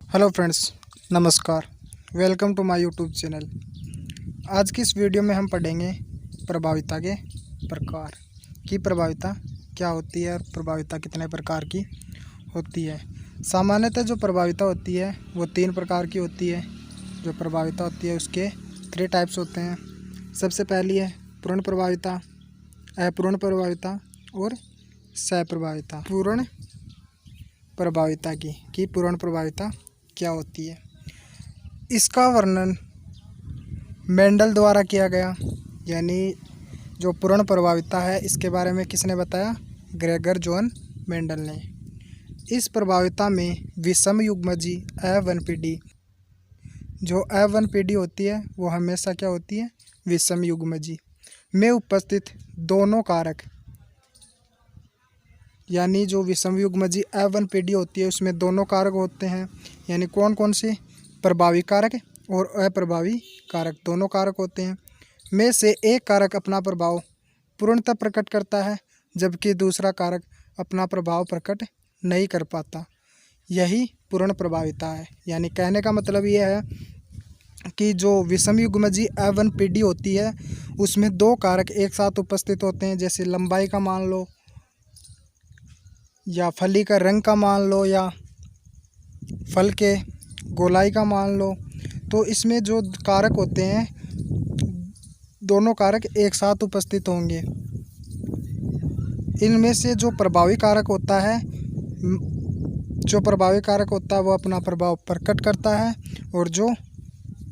Hello friends, नमस्कार। Welcome to my YouTube channel. आज की इस वीडियो में हम पढ़ेंगे प्रभाविता के प्रकार की प्रभाविता क्या होती है और प्रभाविता कितने प्रकार की होती है। सामान्यतः जो प्रभाविता होती है वो 3 प्रकार की होती है। जो प्रभाविता होती है उसके 3 टाइप्स होते हैं। सबसे पहली है पूर्ण प्रभाविता, अपूर्ण प्रभाविता और सप्रभाविता। पूर्ण प्रभाविता की पूर्ण प्रभाविता क्या होती है, इसका वर्णन मेंडल द्वारा किया गया। यानी जो पूर्ण प्रभाविता है इसके बारे में किसने बताया? ग्रेगर जॉन मेंडल ने। इस प्रभाविता में विषम युग्मजी A1PD, जो A1PD होती है वो हमेशा क्या होती है? विषम युग्मजी में उपस्थित दोनों कारक, यानी जो विषम युग्मजी A1PD होती है उसमें दोनों कारक होते हैं। यानी कौन कौन से? प्रभावी कारक और अप्रभावी कारक, दोनों कारक होते हैं। में से एक कारक अपना प्रभाव पूर्णतः प्रकट करता है जबकि दूसरा कारक अपना प्रभाव प्रकट नहीं कर पाता। यही पूर्ण प्रभाविता है। यानी कहने का मतलब ये है कि जो विषम युग्मजी A1PD होती है उसमें 2 कारक एक साथ उपस्थित होते हैं। जैसे लंबाई का मान लो, या फली का रंग का मान लो, या फल के गोलाई का मान लो। तो इसमें जो कारक होते हैं दोनों कारक एक साथ उपस्थित होंगे। इनमें से जो प्रभावी कारक होता है वो अपना प्रभाव प्रकट करता है, और जो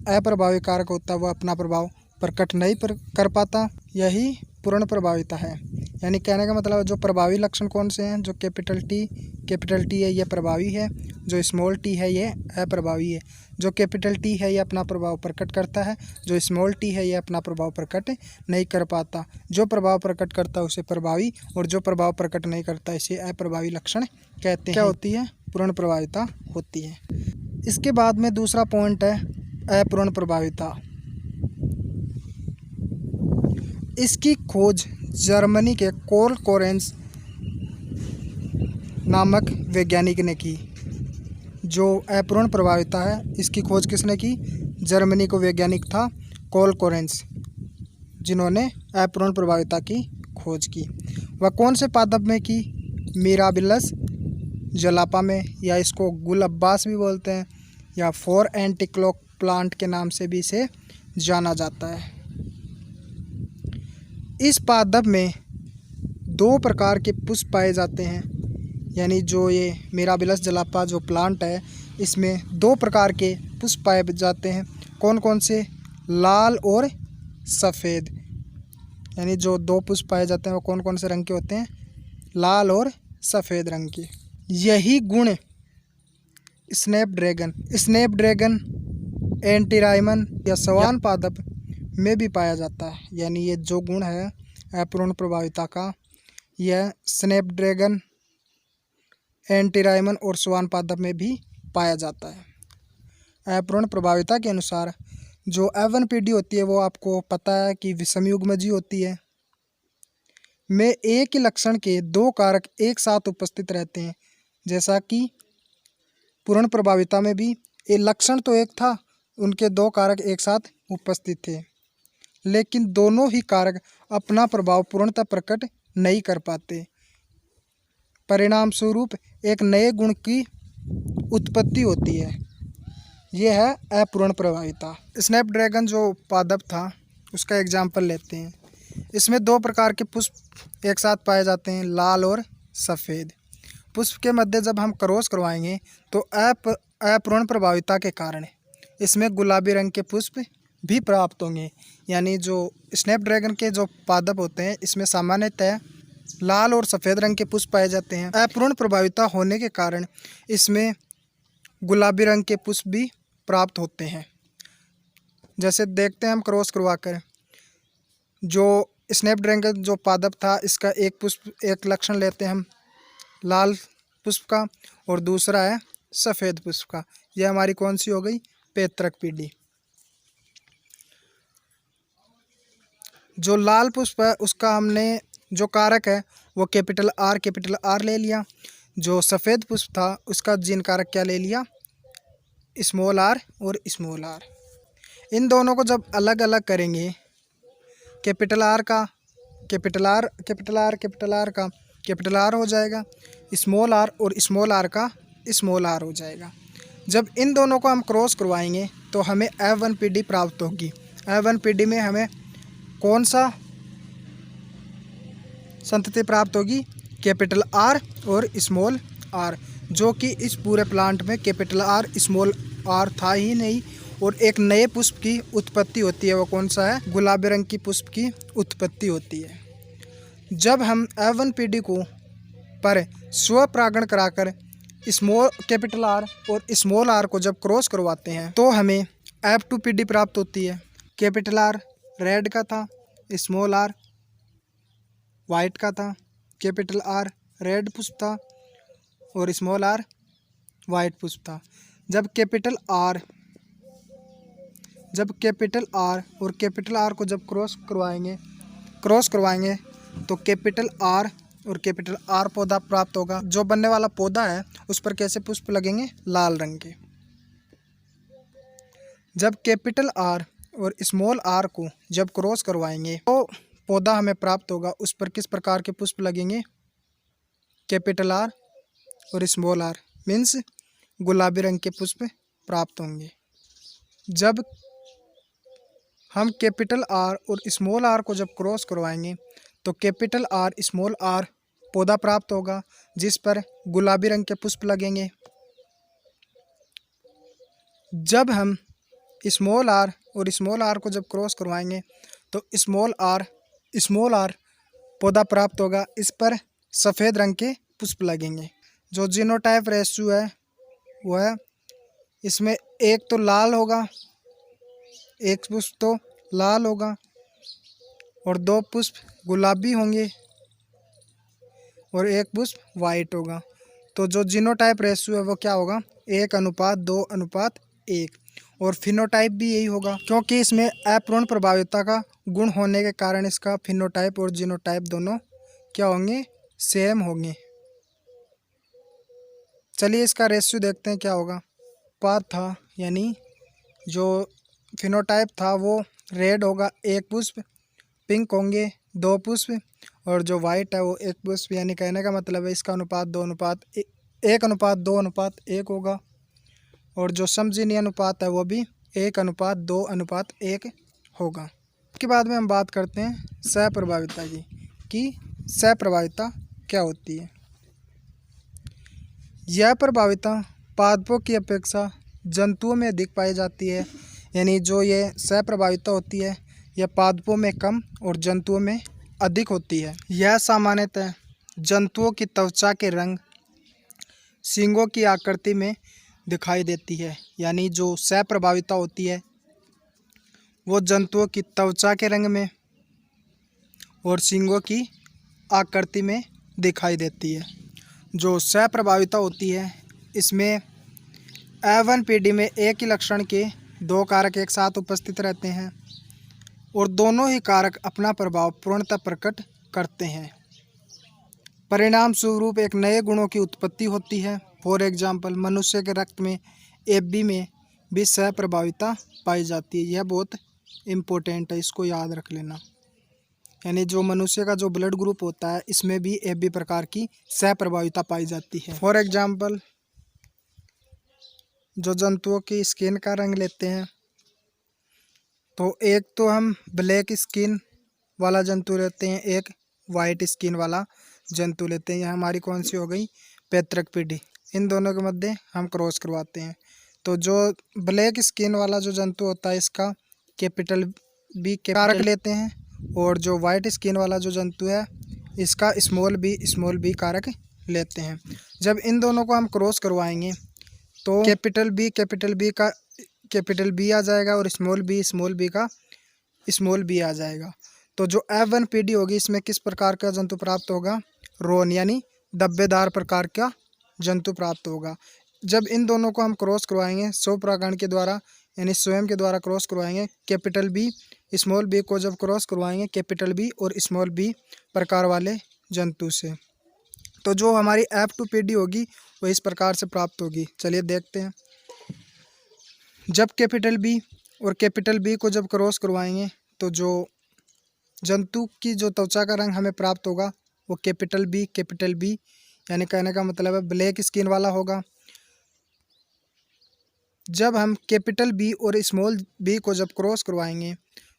अप्रभावी कारक होता है वो अपना प्रभाव प्रकट नहीं कर पाता। यही पूर्ण प्रभाविता है। यानी कहने का मतलब जो प्रभावी लक्षण कौन से हैं? जो कैपिटल टी है ये प्रभावी है, जो स्मॉल टी है ये अप्रभावी है। जो कैपिटल टी है ये अपना प्रभाव प्रकट करता है, जो स्मॉल टी है ये अपना प्रभाव प्रकट नहीं कर पाता। जो प्रभाव प्रकट करता है उसे प्रभावी, और जो प्रभाव प्रकट नहीं करता इसे अप्रभावी लक्षण कहते हैं। क्या होती है? पूर्ण प्रभाविता होती है। इसके बाद में दूसरा पॉइंट है अपूर्ण प्रभाविता। इसकी खोज जर्मनी के कार्ल कोरेंस नामक वैज्ञानिक ने की। जो अपूर्ण प्रभाविता है इसकी खोज किसने की? जर्मनी को वैज्ञानिक था कार्ल कोरेंस, जिन्होंने अपूर्ण प्रभाविता की खोज की। वह कौन से पादप में की? मिराबिलस जलापा में, या इसको गुल अब्बास भी बोलते हैं, या 4 एंटिक्लोक प्लांट के नाम से भी इसे जाना जाता है। इस पादप में 2 प्रकार के पुष्प पाए जाते हैं। यानी जो ये मिराबिलस जलापा जो प्लांट है इसमें 2 प्रकार के पुष्प पाए जाते हैं। कौन कौन से? लाल और सफ़ेद। यानी जो 2 पुष्प पाए जाते हैं वो कौन कौन से रंग के होते हैं? लाल और सफ़ेद रंग के। यही गुण स्नैपड्रैगन, एंटीराइमन या स्वान पादप में भी पाया जाता है। यानी ये जो गुण है अपूर्ण प्रभाविता का, यह स्नैपड्रैगन, एंटीराइमन और स्वान पादप में भी पाया जाता है। अपूर्ण प्रभाविता के अनुसार जो A1PD होती है वो आपको पता है कि विषम युग्मजी होती है। में एक ही लक्षण के 2 कारक एक साथ उपस्थित रहते हैं। जैसा कि पूर्ण प्रभाविता में भी ये लक्षण तो एक था, उनके 2 कारक एक साथ उपस्थित थे, लेकिन दोनों ही कारक अपना प्रभाव पूर्णतः प्रकट नहीं कर पाते। परिणाम स्वरूप एक नए गुण की उत्पत्ति होती है। यह है अपूर्ण प्रभाविता। स्नैपड्रैगन जो पादप था उसका एग्जाम्पल लेते हैं। इसमें 2 प्रकार के पुष्प एक साथ पाए जाते हैं, लाल और सफ़ेद। पुष्प के मध्य जब हम क्रॉस करवाएंगे तो अपूर्ण प्रभाविता के कारण इसमें गुलाबी रंग के पुष्प भी प्राप्त होंगे। यानी जो स्नैपड्रैगन के जो पादप होते हैं इसमें सामान्यतः लाल और सफ़ेद रंग के पुष्प पाए जाते हैं। अपूर्ण प्रभाविता होने के कारण इसमें गुलाबी रंग के पुष्प भी प्राप्त होते हैं। जैसे देखते हैं हम क्रॉस करवा कर, जो स्नैपड्रैगन जो पादप था इसका एक लक्षण लेते हैं हम लाल पुष्प का, और दूसरा है सफ़ेद पुष्प का। यह हमारी कौन सी हो गई? पैतृक पीढ़ी। जो लाल पुष्प है उसका हमने जो कारक है वो कैपिटल आर ले लिया। जो सफ़ेद पुष्प था उसका जीन कारक क्या ले लिया? स्मॉल आर और स्मॉल आर। इन दोनों को जब अलग अलग करेंगे, कैपिटल आर का capital R, capital R, capital R का कैपिटल आर हो जाएगा, स्मॉल आर और स्मॉल आर का स्मॉल आर हो जाएगा। जब इन दोनों को हम क्रॉस करवाएंगे तो हमें F1PD प्राप्त होगी। F1PD में हमें कौन सा संतति प्राप्त होगी? कैपिटल आर और स्मॉल आर, जो कि इस पूरे प्लांट में कैपिटल आर स्मॉल आर था ही नहीं। और एक नए पुष्प की उत्पत्ति होती है, वो कौन सा है? गुलाबी रंग की पुष्प की उत्पत्ति होती है। जब हम F1PD को पर स्वपरागण कराकर स्मॉल कैपिटल आर और स्मॉल आर को जब क्रॉस करवाते हैं तो हमें F2PD प्राप्त होती है। कैपिटल आर रेड का था, स्मॉल आर वाइट का था। कैपिटल आर रेड पुष्प था और स्मॉल आर वाइट पुष्प था। जब कैपिटल आर और कैपिटल आर को जब क्रॉस करवाएंगे तो कैपिटल आर और कैपिटल आर पौधा प्राप्त होगा। जो बनने वाला पौधा है उस पर कैसे पुष्प लगेंगे? लाल रंग के। जब कैपिटल आर और स्मॉल आर को जब क्रॉस करवाएंगे तो पौधा हमें प्राप्त होगा, उस पर किस प्रकार के पुष्प लगेंगे? कैपिटल आर और स्मॉल आर मीन्स गुलाबी रंग के पुष्प प्राप्त होंगे। जब हम कैपिटल आर और स्मॉल आर को जब क्रॉस करवाएंगे तो कैपिटल आर स्मॉल आर पौधा प्राप्त होगा, जिस पर गुलाबी रंग के पुष्प लगेंगे। जब हम स्मॉल आर और स्मॉल आर को जब क्रॉस करवाएंगे तो स्मॉल आर पौधा प्राप्त होगा, इस पर सफ़ेद रंग के पुष्प लगेंगे। जो जीनोटाइप रेशियो है वो है, इसमें एक तो लाल होगा, एक पुष्प तो लाल होगा और दो पुष्प गुलाबी होंगे और एक पुष्प वाइट होगा। तो जो जीनोटाइप रेशियो है वो क्या होगा? 1:2:1। और फिनोटाइप भी यही होगा, क्योंकि इसमें अपूर्ण प्रभाविता का गुण होने के कारण इसका फिनोटाइप और जीनोटाइप दोनों क्या होंगे? सेम होंगे। चलिए इसका रेशियो देखते हैं क्या होगा। पाथ था यानी जो फिनोटाइप था वो रेड होगा, एक पुष्प, पिंक होंगे 2 पुष्प, और जो वाइट है वो 1 पुष्प। यानी कहने का मतलब है इसका अनुपात 1:2:1 होगा। और जो समजीनी अनुपात है वो भी 1:2:1 होगा। इसके बाद में हम बात करते हैं सहप्रभाविता की, कि सहप्रभाविता क्या होती है। यह प्रभाविता पादपों की अपेक्षा जंतुओं में अधिक पाई जाती है। यानी जो ये सहप्रभाविता होती है यह पादपों में कम और जंतुओं में अधिक होती है। यह सामान्यतः जंतुओं की त्वचा के रंग, सींगों की आकृति में दिखाई देती है। यानी जो सहप्रभाविता होती है वो जंतुओं की त्वचा के रंग में और सींगों की आकृति में दिखाई देती है। जो सहप्रभाविता होती है इसमें F1PD में एक ही लक्षण के 2 कारक एक साथ उपस्थित रहते हैं और दोनों ही कारक अपना प्रभाव पूर्णतः प्रकट करते हैं। परिणाम स्वरूप एक नए गुणों की उत्पत्ति होती है। फॉर एग्जाम्पल मनुष्य के रक्त में AB में भी सहप्रभाविता पाई जाती है। यह बहुत इम्पोर्टेंट है, इसको याद रख लेना। यानी जो मनुष्य का जो ब्लड ग्रुप होता है इसमें भी AB प्रकार की सहप्रभाविता पाई जाती है। फॉर एग्जाम्पल जो जंतुओं की स्किन का रंग लेते हैं तो एक तो हम ब्लैक स्किन वाला जंतु लेते हैं, एक वाइट स्किन वाला जंतु लेते हैं। यह हमारी कौन सी हो गई? पैतृक पीढ़ी। इन दोनों के मध्य हम क्रॉस करवाते हैं। तो जो ब्लैक स्किन वाला जो जंतु होता है इसका कैपिटल B कारक लेते हैं और जो वाइट स्किन वाला जो जंतु है इसका स्मॉल b कारक लेते हैं। जब इन दोनों को हम क्रॉस करवाएंगे तो कैपिटल B का कैपिटल B आ जाएगा और स्मॉल b का स्मॉल b आ जाएगा। तो जो F1PD होगी इसमें किस प्रकार का जंतु प्राप्त होगा? रोन यानी धब्बेदार प्रकार का जंतु प्राप्त होगा। जब इन दोनों को हम क्रॉस करवाएंगे स्वपरागण के द्वारा यानी स्वयं के द्वारा क्रॉस करवाएंगे, कैपिटल B स्मॉल b को जब क्रॉस करवाएंगे कैपिटल B और स्मॉल b प्रकार वाले जंतु से, तो जो हमारी F2PD होगी वो इस प्रकार से प्राप्त होगी। चलिए देखते हैं। जब कैपिटल बी और कैपिटल बी को जब क्रॉस करवाएंगे तो जो जंतु की जो त्वचा का रंग हमें प्राप्त होगा वो कैपिटल बी यानी कहने का मतलब है ब्लैक स्किन वाला होगा। जब हम कैपिटल बी और स्मॉल बी को जब क्रॉस करवाएंगे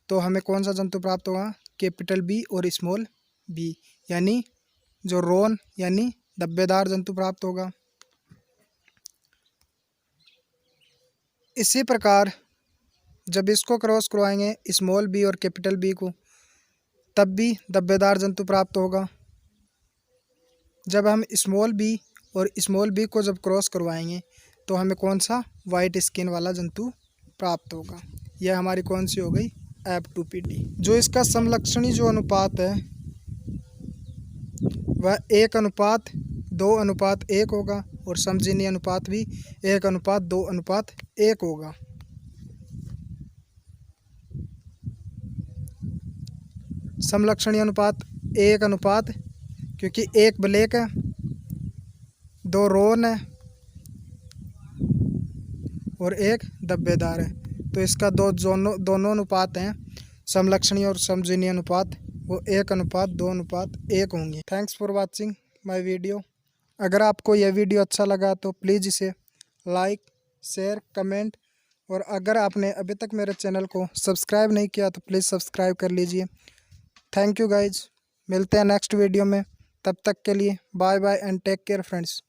तो हमें कौन सा जंतु प्राप्त होगा, कैपिटल बी और स्मॉल बी यानी जो रोन यानी धब्बेदार जंतु प्राप्त होगा। इसी प्रकार जब इसको क्रॉस करवाएंगे स्मॉल बी और कैपिटल बी को तब भी धब्बेदार जंतु प्राप्त होगा। जब हम स्मॉल बी और स्मॉल बी को जब क्रॉस करवाएंगे तो हमें कौन सा, वाइट स्किन वाला जंतु प्राप्त होगा। यह हमारी कौन सी हो गई, F2PD। जो इसका समलक्षणी जो अनुपात है वह 1:2:1 होगा और समजीनी अनुपात भी 1:2:1 होगा। समलक्षणी अनुपात 1 क्योंकि 1 ब्लैक है, 2 रोन है और 1 धब्बेदार है, तो इसका दोनों अनुपात हैं समलक्षणी और समजीनी अनुपात, वो 1:2:1 होंगे। Thanks for watching my video. अगर आपको यह वीडियो अच्छा लगा तो प्लीज़ इसे लाइक, शेयर, कमेंट, और अगर आपने अभी तक मेरे चैनल को सब्सक्राइब नहीं किया तो प्लीज़ सब्सक्राइब कर लीजिए। थैंक यू गाइज, मिलते हैं नेक्स्ट वीडियो में, तब तक के लिए bye bye and take care friends.